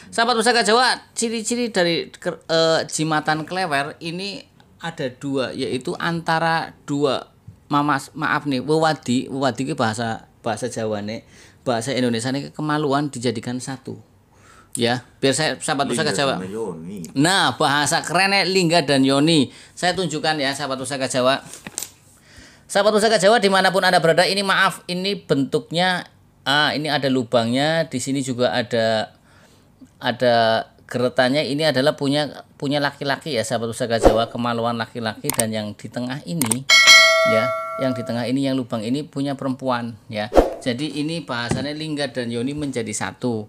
Sahabat Pusaka Jawa, ciri-ciri dari jimatan klewer ini ada dua, yaitu antara dua maaf nih, wewadi itu bahasa Jawa nih, bahasa Indonesia nih kemaluan dijadikan satu. Ya, biar saya sahabat Pusaka Jawa. Nah, bahasa kerennya lingga dan yoni. Saya tunjukkan ya sahabat Pusaka Jawa. Sahabat Pusaka Jawa dimanapun Anda berada, ini maaf, ini bentuknya ini ada lubangnya, di sini juga ada geretannya. Ini adalah punya laki-laki ya sahabat Pusaka Jawa, kemaluan laki-laki. Dan yang di tengah ini ya, yang di tengah ini, yang lubang ini punya perempuan ya. Jadi ini bahasanya lingga dan yoni menjadi satu.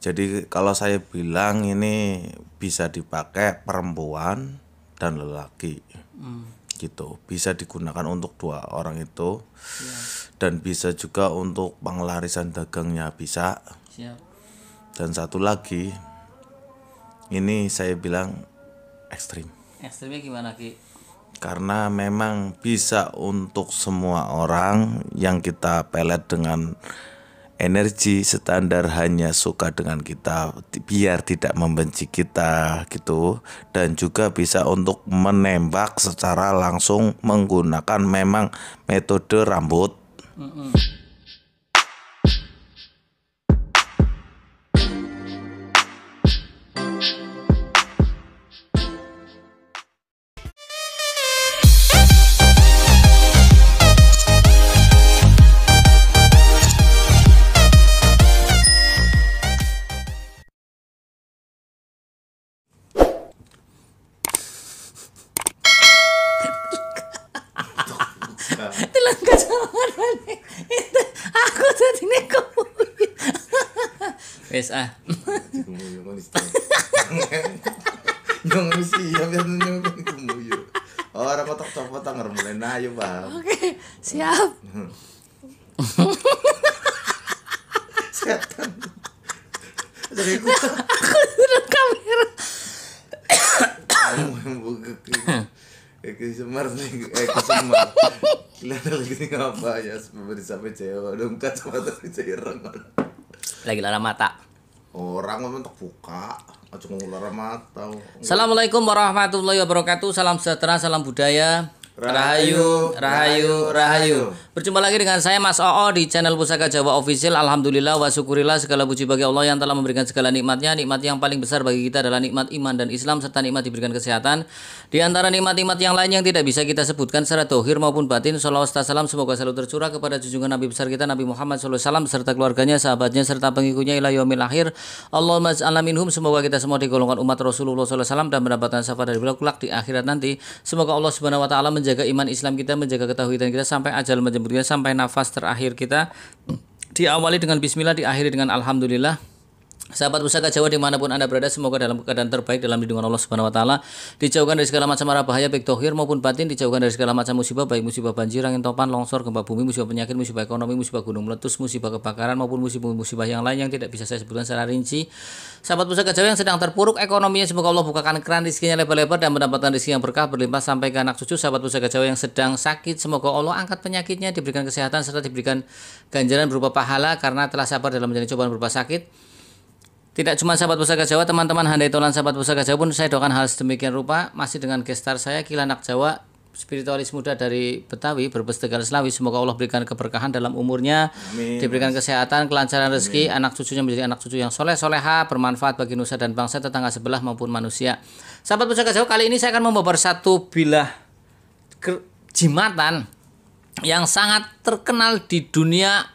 Jadi kalau saya bilang ini bisa dipakai perempuan dan lelaki, gitu. Bisa digunakan untuk dua orang itu, ya. Dan bisa juga untuk pengelarisan dagangnya bisa. Siap. Dan satu lagi, ini saya bilang ekstrim. Ekstrimnya gimana Ki? Karena memang bisa untuk semua orang yang kita pelet dengan energi standar, hanya suka dengan kita biar tidak membenci kita gitu. Dan juga bisa untuk menembak secara langsung menggunakan memang metode rambut. Telangka sama nih. Itu aku tadi nih kamu. Wes Nyong siap ya nyong kemuyu. Orang kotak copot tanger mulai nayo Bang. Oke, siap. Setan. Jadi aku Udah kamera. Semar nih, Semar. Kelihatan lagi ngapa ya, sampai cewek dong kacamata cairan. Lagi lara mata. Orang memang tak buka, aja ngular mata. Assalamualaikum warahmatullahi wabarakatuh. Salam sejahtera, salam budaya. Rahayu, rahayu, rahayu. Berjumpa lagi dengan saya Mas Oo di channel Pusaka Jawa Official. Alhamdulillah wa syukurillah, segala puji bagi Allah yang telah memberikan segala nikmatnya. Nikmat yang paling besar bagi kita adalah nikmat iman dan Islam, serta nikmat diberikan kesehatan. Di antara nikmat-nikmat yang lain yang tidak bisa kita sebutkan secara dohir maupun batin, sholawat salam semoga selalu tercurah kepada junjungan Nabi besar kita Nabi Muhammad SAW serta keluarganya, sahabatnya, serta pengikutnya ila yaumil akhir. Allahumma ij'alna minhum. Semoga kita semua digolongkan umat Rasulullah SAW dan mendapatkan syafaat dari beliau kelak di akhirat nanti. Semoga Allah Subhanahu wa taala menjaga iman Islam kita, menjaga ketauhidan kita sampai ajal menjemput kita, sampai nafas terakhir kita. Diawali dengan bismillah, diakhiri dengan alhamdulillah. Sahabat Pusaka Jawa dimanapun Anda berada, semoga dalam keadaan terbaik dalam lindungan Allah Subhanahu wa taala, dijauhkan dari segala macam mara bahaya baik dohir maupun batin, dijauhkan dari segala macam musibah, baik musibah banjir, angin topan, longsor, gempa bumi, musibah penyakit, musibah ekonomi, musibah gunung meletus, musibah kebakaran maupun musibah yang lain yang tidak bisa saya sebutkan secara rinci. Sahabat Pusaka Jawa yang sedang terpuruk ekonominya, semoga Allah bukakan keran rezekinya lebar-lebar dan mendapatkan rezeki yang berkah berlimpah sampai ke anak cucu. Sahabat Pusaka Jawa yang sedang sakit, semoga Allah angkat penyakitnya, diberikan kesehatan serta diberikan ganjaran berupa pahala karena telah sabar dalam menjalani cobaan berupa sakit. Tidak cuma sahabat Pusaka Jawa, teman-teman handai tolan sahabat Pusaka Jawa pun saya doakan hal sedemikian rupa. Masih dengan gestar saya Kilanak Jawa, spiritualis muda dari Betawi, Brebes, Tegal, Selawi. Semoga Allah berikan keberkahan dalam umurnya. Amin. Diberikan kesehatan, kelancaran rezeki, anak cucunya menjadi anak cucu yang soleh soleha, bermanfaat bagi nusa dan bangsa, tetangga sebelah maupun manusia. Sahabat Pusaka Jawa, kali ini saya akan membawa satu bilah jimatan yang sangat terkenal di dunia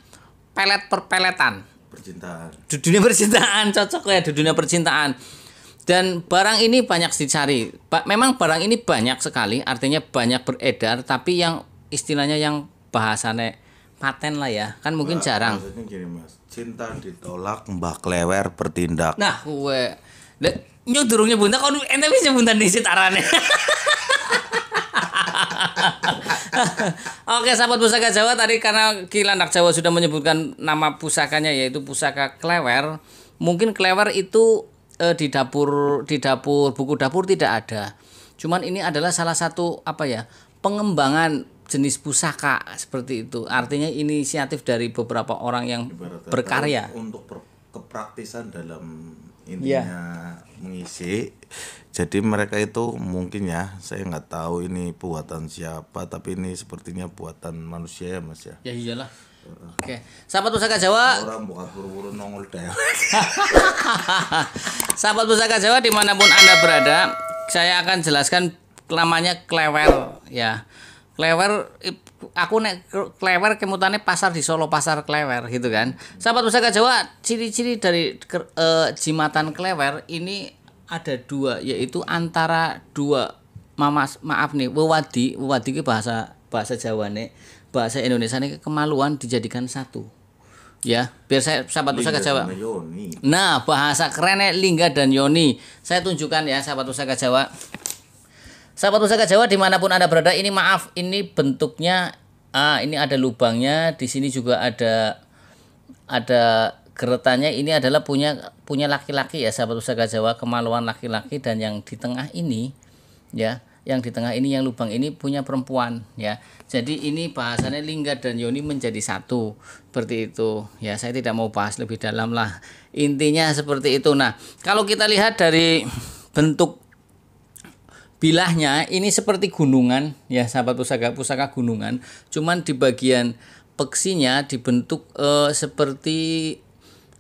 pelet perpeletan. Percintaan. Di dunia percintaan, cocok ya, di dunia percintaan. Dan barang ini banyak dicari. Memang barang ini banyak sekali, artinya banyak beredar, tapi yang istilahnya yang bahasanya paten lah ya, kan mungkin jarang. Maksudnya gini Mas, cinta ditolak, mbah klewer bertindak. Nah, gue durung nyebuntan, kok ente wis nyebuntan disit arane. Oke, sahabat Pusaka Jawa, tadi karena Kilanak Jawa sudah menyebutkan nama pusakanya yaitu pusaka klewer. Mungkin klewer itu di dapur buku dapur tidak ada. Cuman ini adalah salah satu pengembangan jenis pusaka seperti itu. Artinya inisiatif dari beberapa orang yang berkarya. Untuk kepraktisan dalam intinya mengisi. Jadi mereka itu mungkin ya, saya nggak tahu ini buatan siapa, tapi ini sepertinya buatan manusia ya Mas ya. Ya iyalah. Oke, sahabat Pusaka Jawa. Orang bukan buru-buru nongol deh. Sahabat Pusaka Jawa dimanapun Anda berada, saya akan jelaskan namanya klewer ya. Klewer, aku nek klewer kemutannya pasar di Solo, pasar klewer gitu kan. Sahabat Pusaka Jawa, ciri-ciri dari jimatan klewer ini ada dua, yaitu antara dua maaf nih, wewadi ke bahasa Jawa nih, bahasa Indonesia nih, kemaluan dijadikan satu. Ya, biar saya sahabat Pusaka Jawa. Nah, bahasa kerennya lingga dan yoni. Saya tunjukkan ya sahabat Pusaka Jawa. Sahabat Pusaka Jawa dimanapun Anda berada, ini maaf, ini bentuknya ini ada lubangnya, di sini juga ada geretannya. Ini adalah punya laki-laki ya sahabat Pusaka Jawa, kemaluan laki-laki, dan yang di tengah ini ya, yang di tengah ini, yang lubang ini punya perempuan ya. Jadi ini bahasanya lingga dan yoni menjadi satu, seperti itu ya. Saya tidak mau bahas lebih dalam lah, intinya seperti itu. Nah, kalau kita lihat dari bentuk bilahnya, ini seperti gunungan ya sahabat pusaka gunungan, cuman di bagian peksinya dibentuk seperti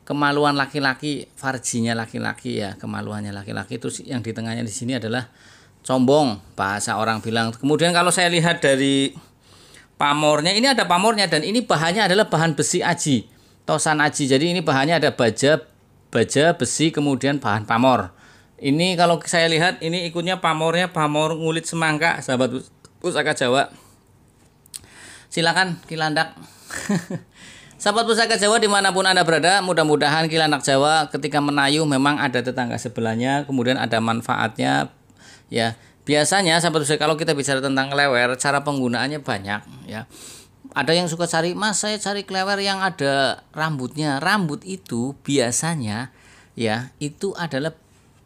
kemaluan laki-laki, farjinya laki-laki ya, kemaluannya laki-laki. Terus yang di tengahnya di sini adalah combong, bahasa orang bilang. Kemudian kalau saya lihat dari pamornya, ini ada pamornya, dan ini bahannya adalah bahan besi aji, tosan aji. Jadi ini bahannya ada baja besi, kemudian bahan pamor. Ini kalau saya lihat ini ikutnya pamornya pamor ngulit semangka sahabat Pusaka Jawa. Silakan Kilandak. Sahabat Pusaka Jawa dimanapun Anda berada, mudah-mudahan Kilandak Jawa ketika menayuh memang ada tetangga sebelahnya, kemudian ada manfaatnya ya. Biasanya sahabat Pusaka, kalau kita bicara tentang klewer, cara penggunaannya banyak ya. Ada yang suka cari, Mas saya cari klewer yang ada rambutnya. Rambut itu biasanya ya, itu adalah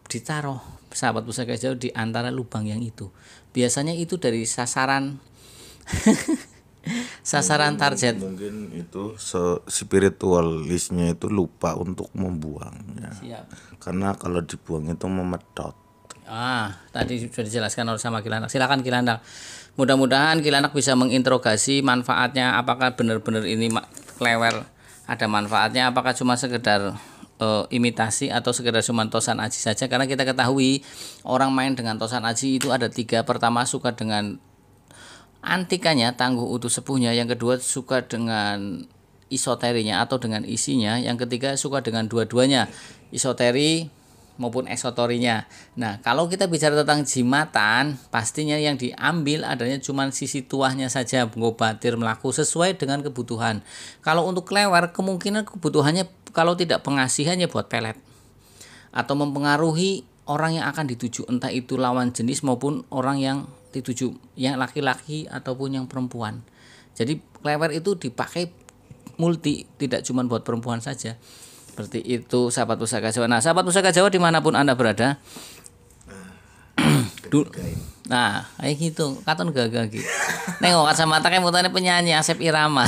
ditaruh sahabat Pusaka Jawa di antara lubang yang itu. Biasanya itu dari sasaran sasaran target. Mungkin itu spiritualisnya itu lupa untuk membuangnya. Siap. Karena kalau dibuang itu memedot. Tadi sudah dijelaskan oleh sama Kilandak. Silakan Kilandak. Mudah-mudahan Kilandak bisa menginterogasi manfaatnya, apakah benar-benar ini klewer ada manfaatnya, apakah cuma sekedar imitasi atau sekedar cuma tosan aji saja. Karena kita ketahui orang main dengan tosan aji itu ada tiga. Pertama suka dengan antikanya, tangguh utuh sepuhnya. Yang kedua suka dengan isoterinya atau dengan isinya. Yang ketiga suka dengan dua-duanya, isoteri maupun esotorinya. Nah, kalau kita bicara tentang jimatan, pastinya yang diambil adanya cuma sisi tuahnya saja, ngobatir melaku sesuai dengan kebutuhan. Kalau untuk klewer, kemungkinan kebutuhannya kalau tidak pengasihannya buat pelet atau mempengaruhi orang yang akan dituju, entah itu lawan jenis maupun orang yang dituju, yang laki-laki ataupun yang perempuan. Jadi klewer itu dipakai multi, tidak cuma buat perempuan saja. Seperti itu sahabat Pusaka Jawa. Nah, sahabat Pusaka Jawa dimanapun Anda berada, nah kayak gitu, katon gagah gitu. Nengok kacamata kayak mutane penyanyi Asep Irama.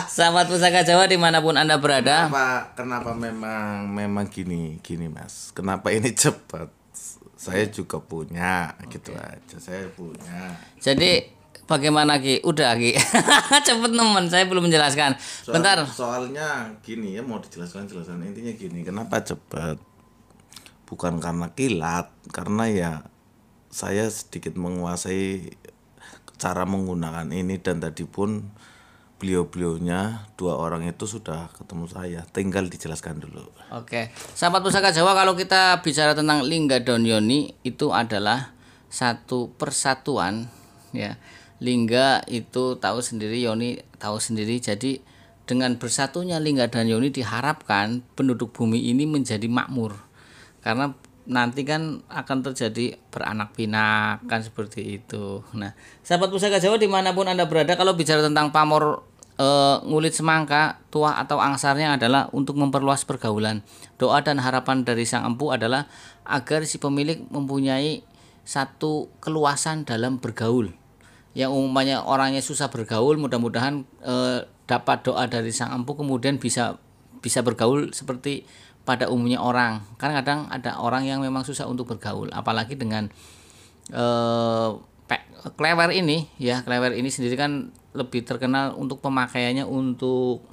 Sahabat Pusaka Jawa dimanapun Anda berada. Kenapa memang gini Mas? Kenapa ini cepat? Saya juga punya, gitu aja. Saya punya. Jadi bagaimana Ki? Udah Ki. Cepet nemen, saya belum menjelaskan. Bentar. Soalnya gini ya, mau dijelaskan intinya gini. Kenapa cepat? Bukan karena kilat, karena ya saya sedikit menguasai cara menggunakan ini, dan tadi pun beliau-beliaunya dua orang itu sudah ketemu saya, tinggal dijelaskan dulu. Oke, sahabat Pusaka Jawa, kalau kita bicara tentang lingga dan yoni itu adalah satu persatuan ya. Lingga itu tahu sendiri, yoni tahu sendiri. Jadi dengan bersatunya lingga dan yoni diharapkan penduduk bumi ini menjadi makmur. Karena nanti kan akan terjadi beranak pinak kan, seperti itu. Nah, sahabat Pusaka Jawa dimanapun Anda berada, kalau bicara tentang pamor ngulit semangka, tuah atau angsarnya adalah untuk memperluas pergaulan. Doa dan harapan dari sang empu adalah agar si pemilik mempunyai satu keluasan dalam bergaul. Yang umumnya orangnya susah bergaul, mudah-mudahan dapat doa dari sang empu kemudian bisa bergaul seperti pada umumnya orang. Kan kadang ada orang yang memang susah untuk bergaul, apalagi dengan klewer ini ya. Klewer ini sendiri kan lebih terkenal untuk pemakaiannya untuk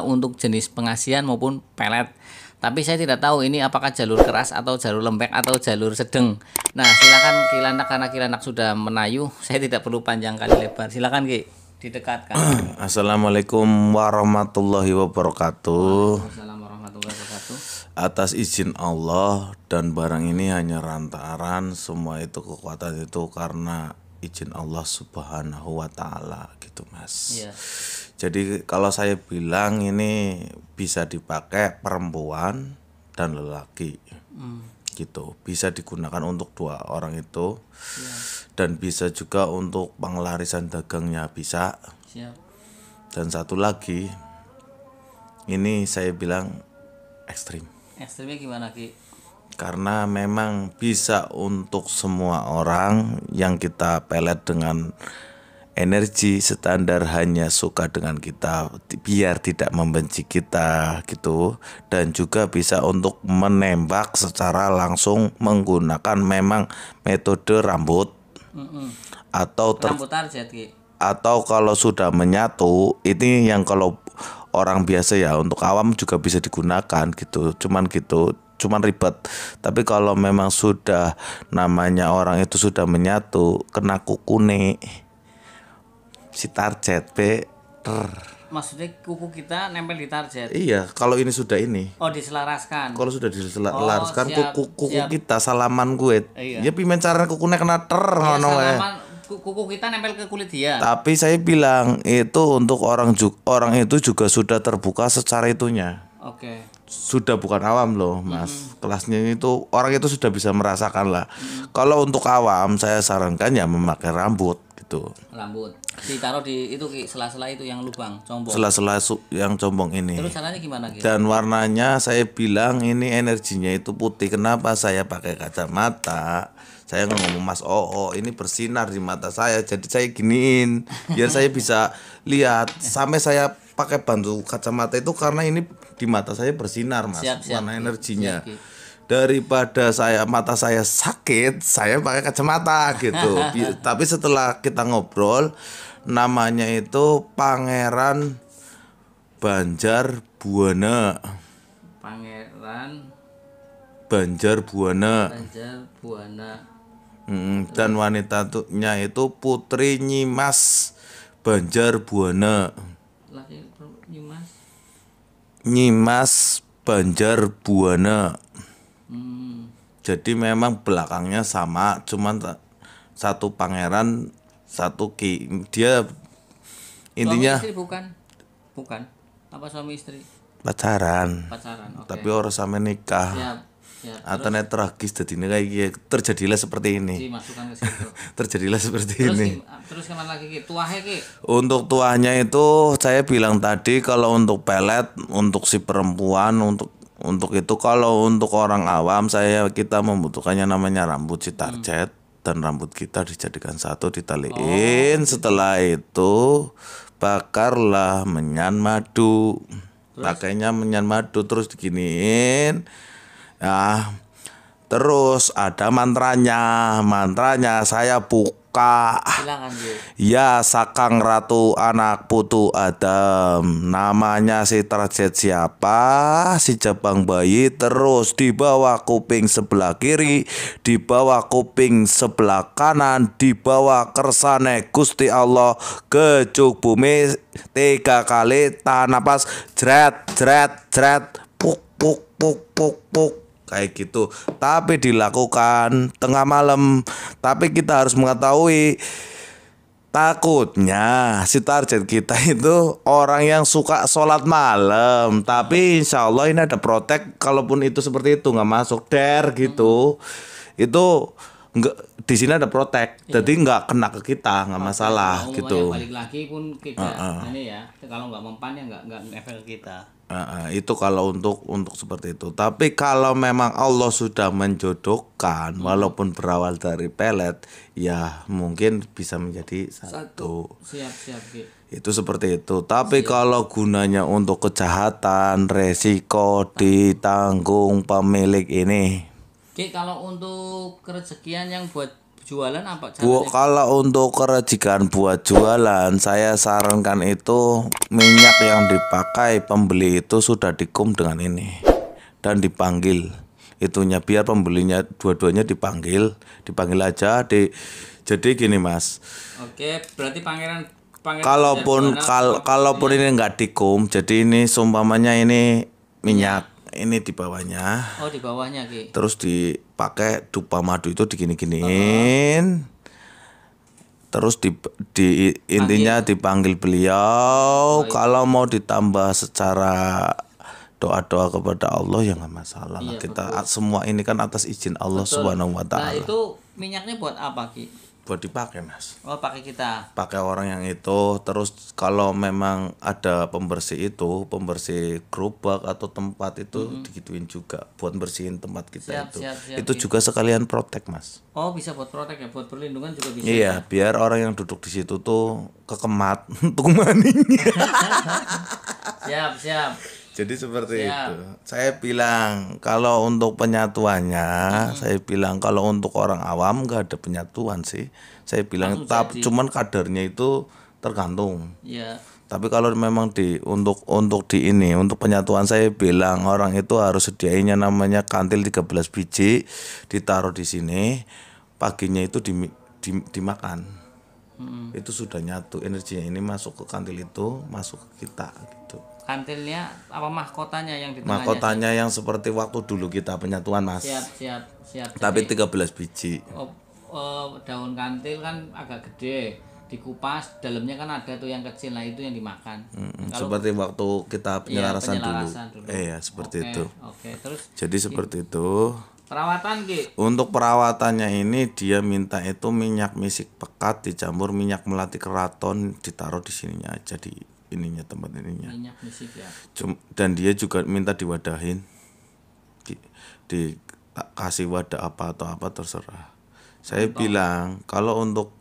untuk jenis pengasihan maupun pelet. Tapi saya tidak tahu ini apakah jalur keras atau jalur lembek atau jalur sedang. Nah, silakan Ki Landak, karena Ki Landak sudah menayu, saya tidak perlu panjang kali lebar. Silakan Ki, didekatkan. Assalamualaikum warahmatullahi wabarakatuh. Assalamualaikum warahmatullahi wabarakatuh. Atas izin Allah dan barang ini hanya rantaran, semua itu kekuatan itu karena izin Allah Subhanahu wa Ta'ala gitu, Mas. Iya. Jadi kalau saya bilang ini bisa dipakai perempuan dan lelaki, gitu. Bisa digunakan untuk dua orang itu, dan bisa juga untuk pengelarisan dagangnya bisa. Siap. Dan satu lagi, ini saya bilang ekstrim. Ekstrimnya gimana Ki? Karena memang bisa untuk semua orang yang kita pelet dengan energi standar hanya suka dengan kita biar tidak membenci kita gitu, dan juga bisa untuk menembak secara langsung menggunakan memang metode rambut atau Rambut target Ki. atau kalau sudah menyatu ini yang kalau orang biasa ya, untuk awam juga bisa digunakan gitu, cuman ribet. Tapi kalau memang sudah namanya orang itu sudah menyatu, kena kukune si target Maksudnya kuku kita nempel di target. Iya, kalau ini sudah ini. Oh, diselaraskan. Kalau sudah diselaraskan siap, kuku siap. kita salaman gue. Iya. Ya pimen caranya kukunya kena Ya, ngono wae. salaman, kuku kita nempel ke kulit dia. Tapi saya bilang itu untuk orang itu juga sudah terbuka secara itunya. Oke. Sudah bukan awam loh, Mas. Kelasnya itu orang itu sudah bisa merasakan lah. Kalau untuk awam saya sarankan ya memakai rambut gitu. Rambut ditaruh di itu Ki, sela-sela itu yang lubang combong. Sela-sela yang combong ini. Terus caranya gimana Ki? Dan warnanya saya bilang ini energinya itu putih. Kenapa saya pakai kacamata? Saya ngomong Mas ini bersinar di mata saya, jadi saya giniin biar saya bisa lihat. Sampai saya pakai bantu kacamata itu karena ini di mata saya bersinar, Mas. Siap, warna energinya. Siap, Daripada mata saya sakit, saya pakai kacamata gitu. Tapi setelah kita ngobrol, namanya itu Pangeran Banjar Buana. Pangeran Banjar Buana. Banjar Buana. Dan wanitanya itu Putri Nyimas Banjar Buana. Laki Nyimas. Nyimas Banjar Buana. Jadi memang belakangnya sama, cuman satu pangeran, satu ki. Dia intinya Suami istri bukan. Apa suami istri? pacaran. Pacaran. Oke. Tapi orang sama nikah. Siap. Atau tragis jadinya kayak gini. Terjadilah seperti ini. Dimasukkan ke situ. Terjadilah seperti Terus ini. terus kemana lagi Ki? Tuahe Ki. Untuk tuahnya itu saya bilang tadi, kalau untuk pelet untuk si perempuan, untuk itu kalau untuk orang awam kita membutuhkannya namanya rambut si target, dan rambut kita dijadikan satu, ditaliin. Setelah itu bakarlah menyan madu. Pakainya menyan madu terus diginiin. Ya, terus ada mantranya saya buka. Silakan Ki. Ya Sakang Ratu anak putu Adam. Namanya si target siapa? Si Jabang Bayi. Terus di bawah kuping sebelah kiri, di bawah kuping sebelah kanan, di bawah kersane Gusti Allah, gejug bumi 3 kali, tahan napas, jret puk puk puk puk puk, kayak gitu. Tapi dilakukan tengah malam. Tapi kita harus mengetahui, takutnya si target kita itu orang yang suka sholat malam. Tapi insya Allah ini ada protek, kalaupun itu seperti itu nggak masuk gitu. Itu nggak, di sini ada protek, jadi nggak kena ke kita, nggak masalah gitu. Balik lagi pun kita ini ya, kalau nggak mempan ya nggak efek ke kita. Itu kalau untuk seperti itu. Tapi kalau memang Allah sudah menjodohkan, walaupun berawal dari pelet, ya mungkin bisa menjadi satu. Siap Ki. Itu seperti itu. Tapi kalau gunanya untuk kejahatan, resiko ditanggung pemilik ini. Ki, kalau untuk kerezekian yang buat jualan apa Kalau untuk kerejikan buat jualan, saya sarankan itu minyak yang dipakai pembeli itu sudah dikum dengan ini dan dipanggil itunya, biar pembelinya dua-duanya dipanggil aja jadi gini Mas. Oke, berarti pangeran Kalaupun ini nggak dikum, jadi ini seumpamanya ini minyak ini di bawahnya. Oh, di bawahnya Ki. Terus dipakai dupa madu itu digini-giniin. Terus intinya dipanggil beliau. Kalau mau ditambah secara doa-doa kepada Allah ya nggak masalah. Iya, Kita semua ini kan atas izin Allah Subhanahu wa Nah, taala. itu minyaknya buat apa Ki? Buat dipakai Mas. Oh, pakai kita. Pakai orang yang itu. Terus kalau memang ada pembersih gerobak atau tempat itu digituin juga buat bersihin tempat kita itu. Siap, Itu juga sekalian protek Mas. Oh, bisa buat protek ya, buat perlindungan juga bisa. Iya, biar orang yang duduk di situ tuh kekemat untuk maning. Siap. Jadi seperti itu. Saya bilang kalau untuk penyatuannya, saya bilang kalau untuk orang awam nggak ada penyatuan sih. Saya bilang cuman kadarnya itu tergantung. Iya. Tapi kalau memang untuk untuk penyatuan, saya bilang orang itu harus sediainnya namanya kantil 13 biji, ditaruh di sini, paginya itu dimakan. Itu sudah nyatu, energinya ini masuk ke kantil itu, masuk ke kita gitu. Kantilnya apa mahkotanya yang di tengahnya? Mahkotanya yang seperti waktu dulu kita penyatuan Mas. Siap. Tapi 13 biji. Daun kantil kan agak gede, dikupas, dalamnya kan ada tuh yang kecil, nah itu yang dimakan. Seperti waktu kita penyelarasan dulu. Iya, seperti itu. Oke, terus jadi seperti itu. Perawatan Ki. Untuk perawatannya ini dia minta itu minyak misik pekat dicampur minyak melati keraton, ditaruh di sininya aja di ininya, tempat ininya. Minyak misik ya. Dan dia juga minta diwadahin. Dikasih wadah apa atau apa terserah. Saya bilang kalau untuk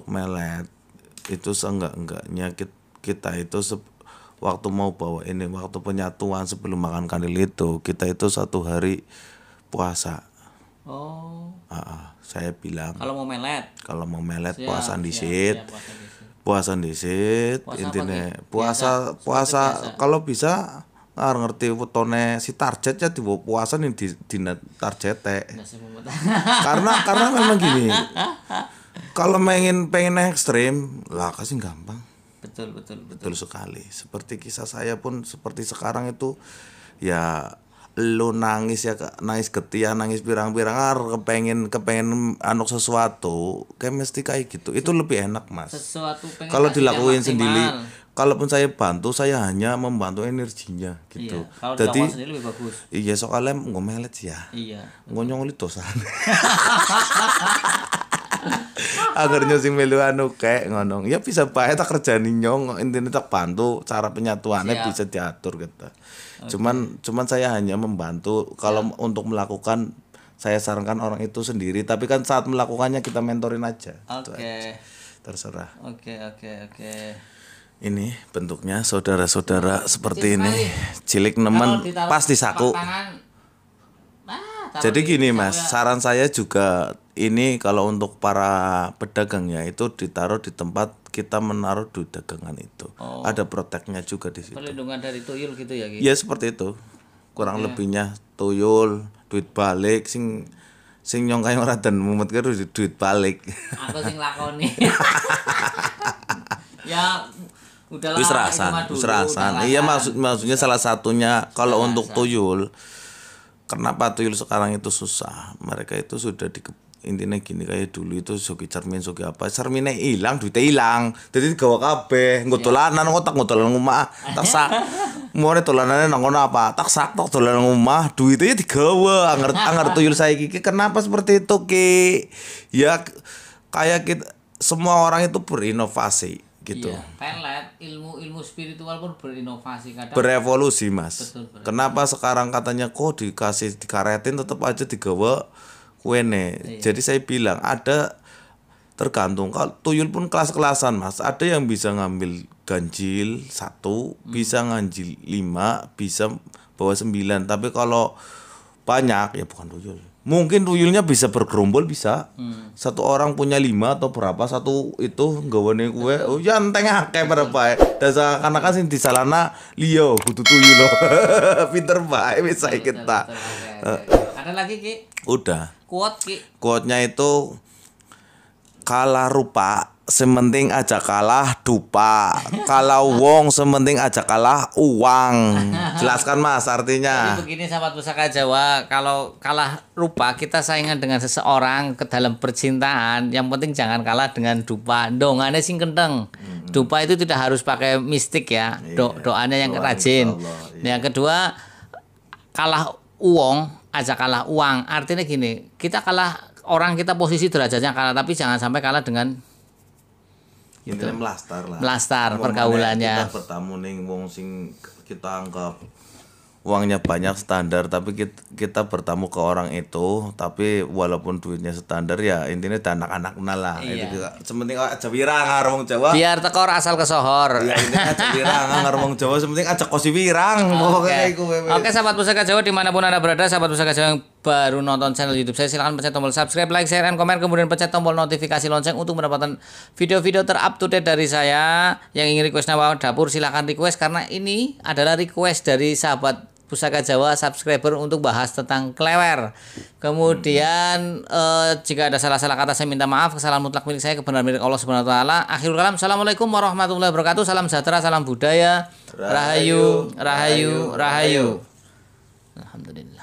melet itu seenggak-enggaknya kita itu waktu mau bawa ini, waktu penyatuan sebelum makan kandil itu, kita itu 1 hari puasa. Oh. Saya bilang Kalau mau melet puasa disit. Puasa disit, intinya puasa kalau bisa ngerti wetone si target ya di puasa nih di target karena memang gini, kalau pengen ekstrim lah kasih gampang. Betul sekali. Seperti kisah saya pun seperti sekarang itu ya, lu nangis getian, nangis pirang-pirang kepengen anuk sesuatu kayak mesti kayak gitu. Itu lebih enak Mas. Kalau dilakuin sendiri, kalaupun saya bantu, saya hanya membantu energinya gitu. Iya, kalau jadi sendiri lebih bagus. Iya, soalnya ngomelet ya. Iya. Ngonyongli dosan. Akhirnya sing melu kayak ngono. Ya bisa bae tak kerjani nyong, intine tak bantu cara penyatuannya bisa diatur gitu. Cuman saya hanya membantu. Kalau untuk melakukan, saya sarankan orang itu sendiri, tapi kan saat melakukannya kita mentorin aja. Oke. Terserah. Oke. Ini bentuknya saudara-saudara seperti ini. Cilik nemen pas di saku. Jadi gini Mas, saran saya juga ini kalau untuk para pedagangnya itu ditaruh di tempat kita menaruh duit dagangan itu. Ada proteknya juga di situ. Perlindungan dari tuyul gitu ya Ki? Ya seperti itu. Kurang lebihnya tuyul, duit balik sing nyong kaya ora dan mumet karo duit balik. Aku sing lakoni. Ya udahlah. Wis rasan. Iya, maksudnya salah satunya kalau untuk tuyul. Kenapa tuyul sekarang itu susah? Mereka itu sudah intinya gini, kayak dulu itu sogi cermin sogi apa, cerminnya hilang, duitnya hilang, jadi gawa kabeh, nggo dolanan otak, nggo dolan omah, tak sak, muane dolanane nang kono apa, tak sak tok dolan omah, duitnya digawa, anger tuyul saya Ki. Kenapa seperti itu Ki? Ya kayak kita semua orang itu berinovasi gitu. Iya, pelet, ilmu spiritual pun berinovasi kadang. Berevolusi Mas. Betul. Kenapa sekarang katanya kok dikaretin tetap aja digawa kuene. Iya. Jadi saya bilang ada tergantung. Kalau tuyul pun kelas-kelasan Mas. Ada yang bisa ngambil ganjil 1, bisa nganjil 5, bisa bawa 9. Tapi kalau banyak ya bukan tuyul. Mungkin tuyulnya bisa bergerombol bisa. Satu orang punya 5 atau berapa, satu itu nggawane kue. Oh ya enteng akeh berapa. Dasar karena kan sing disalahna liyo kudu tuyul loh. Pinter bae wis sae kita. Ada lagi Ki? Udah. Quote Ki. Quote-nya itu kalah rupa, sementing aja kalah dupa. Kalau wong sementing aja kalah uang. Jelaskan Mas artinya. Jadi begini sahabat Pusaka Jawa, kalau kalah rupa kita saingan dengan seseorang ke dalam percintaan, yang penting jangan kalah dengan dupa. Dongane sing kenteng. Dupa itu tidak harus pakai mistik ya. Doanya yang rajin. Yang kedua, kalah uang aja kalah uang. Artinya gini, kita kalah orang, kita posisi derajatnya kalah, tapi jangan sampai kalah dengan Intinya melastar lah. melastar pergaulannya. Kita bertamu ning wong sing kita anggap uangnya banyak standar, tapi kita bertamu ke orang itu, tapi walaupun duitnya standar ya intinya anak-anak lah. Iya. Itu sementing aja wirang karo wong Jawa. Biar tekor asal kesohor. Ya intinya aja wirang karo wong Jawa, sementing aja kosi wirang. Oke, sahabat Pusaka Jawa dimanapun Anda berada, sahabat Pusaka Jawa yang baru nonton channel YouTube saya, silahkan pencet tombol subscribe, like, share, dan komen, kemudian pencet tombol notifikasi lonceng untuk mendapatkan video-video terup to date dari saya. Yang ingin request nama dapur silahkan request, karena ini adalah request dari sahabat Pusaka Jawa subscriber untuk bahas tentang klewer. Kemudian jika ada salah-salah kata saya minta maaf, kesalahan mutlak milik saya, kebenaran milik Allah Subhanahu wa taala. Akhirul kalam, assalamualaikum warahmatullahi wabarakatuh. Salam sejahtera, salam budaya. Rahayu, rahayu, rahayu. Alhamdulillah.